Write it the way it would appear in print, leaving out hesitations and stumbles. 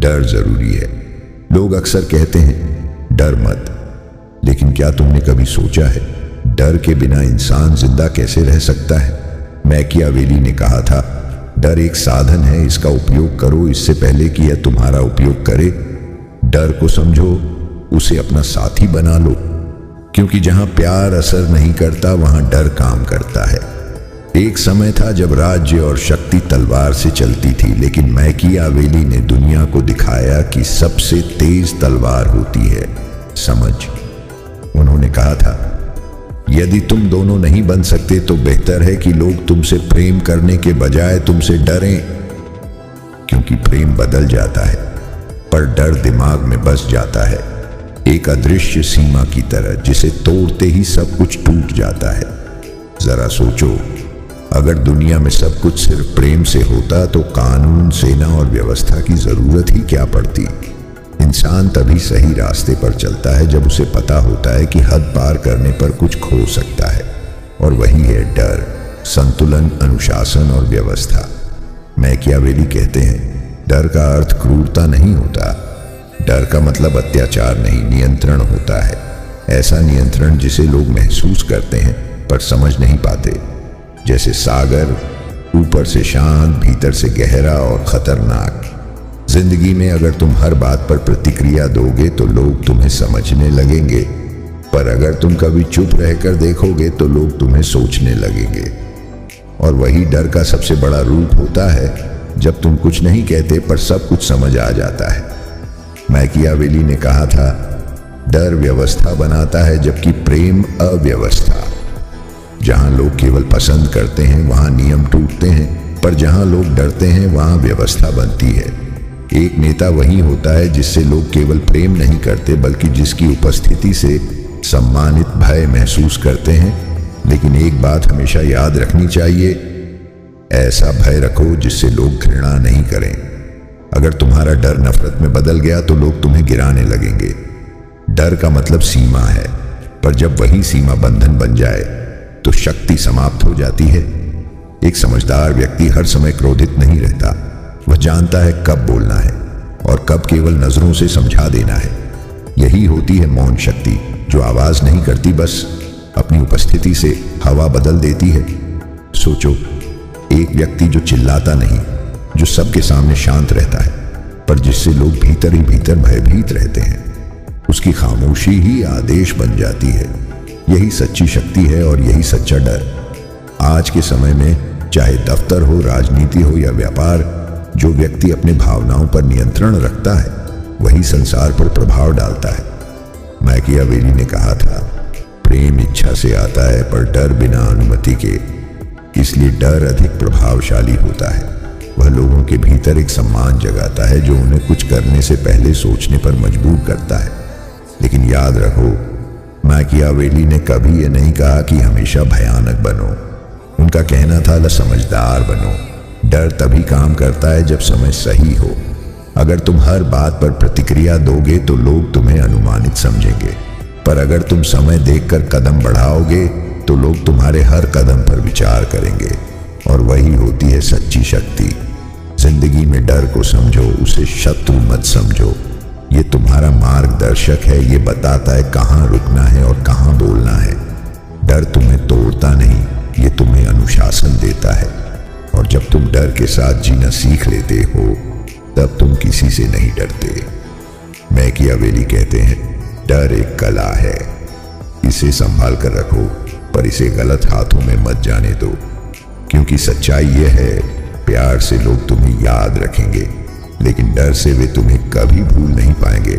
डर जरूरी है। लोग अक्सर कहते हैं डर मत, लेकिन क्या तुमने कभी सोचा है डर के बिना इंसान जिंदा कैसे रह सकता है? मैकियावेली ने कहा था, डर एक साधन है, इसका उपयोग करो इससे पहले कि यह तुम्हारा उपयोग करे। डर को समझो, उसे अपना साथी बना लो, क्योंकि जहां प्यार असर नहीं करता वहां डर काम करता है। एक समय था जब राज्य और शक्ति तलवार से चलती थी, लेकिन मैकियावेली ने दुनिया को दिखाया कि सबसे तेज तलवार होती है समझ। उन्होंने कहा था, यदि तुम दोनों नहीं बन सकते तो बेहतर है कि लोग तुमसे प्रेम करने के बजाय तुमसे डरें, क्योंकि प्रेम बदल जाता है पर डर दिमाग में बस जाता है, एक अदृश्य सीमा की तरह जिसे तोड़ते ही सब कुछ टूट जाता है। जरा सोचो, अगर दुनिया में सब कुछ सिर्फ प्रेम से होता तो कानून, सेना और व्यवस्था की जरूरत ही क्या पड़ती। इंसान तभी सही रास्ते पर चलता है जब उसे पता होता है कि हद पार करने पर कुछ खो सकता है, और वही है डर, संतुलन, अनुशासन और व्यवस्था। मैकियावेली कहते हैं, डर का अर्थ क्रूरता नहीं होता, डर का मतलब अत्याचार नहीं, नियंत्रण होता है। ऐसा नियंत्रण जिसे लोग महसूस करते हैं पर समझ नहीं पाते, जैसे सागर, ऊपर से शांत, भीतर से गहरा और खतरनाक। जिंदगी में अगर तुम हर बात पर प्रतिक्रिया दोगे तो लोग तुम्हें समझने लगेंगे, पर अगर तुम कभी चुप रहकर देखोगे तो लोग तुम्हें सोचने लगेंगे। और वही डर का सबसे बड़ा रूप होता है, जब तुम कुछ नहीं कहते पर सब कुछ समझ आ जाता है। मैकियावेली ने कहा था, डर व्यवस्था बनाता है जबकि प्रेम अव्यवस्था। जहां लोग केवल पसंद करते हैं वहां नियम टूटते हैं, पर जहां लोग डरते हैं वहां व्यवस्था बनती है। एक नेता वही होता है जिससे लोग केवल प्रेम नहीं करते बल्कि जिसकी उपस्थिति से सम्मानित भय महसूस करते हैं। लेकिन एक बात हमेशा याद रखनी चाहिए, ऐसा भय रखो जिससे लोग घृणा नहीं करें। अगर तुम्हारा डर नफरत में बदल गया तो लोग तुम्हें गिराने लगेंगे। डर का मतलब सीमा है, पर जब वही सीमा बंधन बन जाए तो शक्ति समाप्त हो जाती है। एक समझदार व्यक्ति हर समय क्रोधित नहीं रहता, वह जानता है कब बोलना है और कब केवल नजरों से समझा देना है। यही होती है मौन शक्ति, जो आवाज नहीं करती, बस अपनी उपस्थिति से हवा बदल देती है। सोचो, एक व्यक्ति जो चिल्लाता नहीं, जो सबके सामने शांत रहता है, पर जिससे लोग भीतर ही भीतर भयभीत रहते हैं, उसकी खामोशी ही आदेश बन जाती है। यही सच्ची शक्ति है और यही सच्चा डर। आज के समय में चाहे दफ्तर हो, राजनीति हो या व्यापार, जो व्यक्ति अपने भावनाओं पर नियंत्रण रखता है वही संसार पर प्रभाव डालता है। मैकियावेली ने कहा था, प्रेम इच्छा से आता है पर डर बिना अनुमति के, इसलिए डर अधिक प्रभावशाली होता है। वह लोगों के भीतर एक सम्मान जगाता है जो उन्हें कुछ करने से पहले सोचने पर मजबूर करता है। लेकिन याद रखो, मैकियावेली ने कभी यह नहीं कहा कि हमेशा भयानक बनो। उनका कहना था, समझदार बनो। डर तभी काम करता है जब समय सही हो। अगर तुम हर बात पर प्रतिक्रिया दोगे तो लोग तुम्हें अनुमानित समझेंगे, पर अगर तुम समय देखकर कदम बढ़ाओगे तो लोग तुम्हारे हर कदम पर विचार करेंगे। और वही होती है सच्ची शक्ति। जिंदगी में डर को समझो, उसे शत्रु मत समझो। ये तुम्हारा मार्गदर्शक है, ये बताता है कहाँ रुकना है और कहाँ बोलना है। डर तुम्हें तोड़ता नहीं, ये तुम्हें अनुशासन देता है। और जब तुम डर के साथ जीना सीख लेते हो तब तुम किसी से नहीं डरते। मैकियावेली कहते हैं, डर एक कला है, इसे संभाल कर रखो, पर इसे गलत हाथों में मत जाने दो, क्योंकि सच्चाई यह है, प्यार से लोग तुम्हें याद रखेंगे, लेकिन डर से वे तुम्हें कभी भूल नहीं पाएंगे।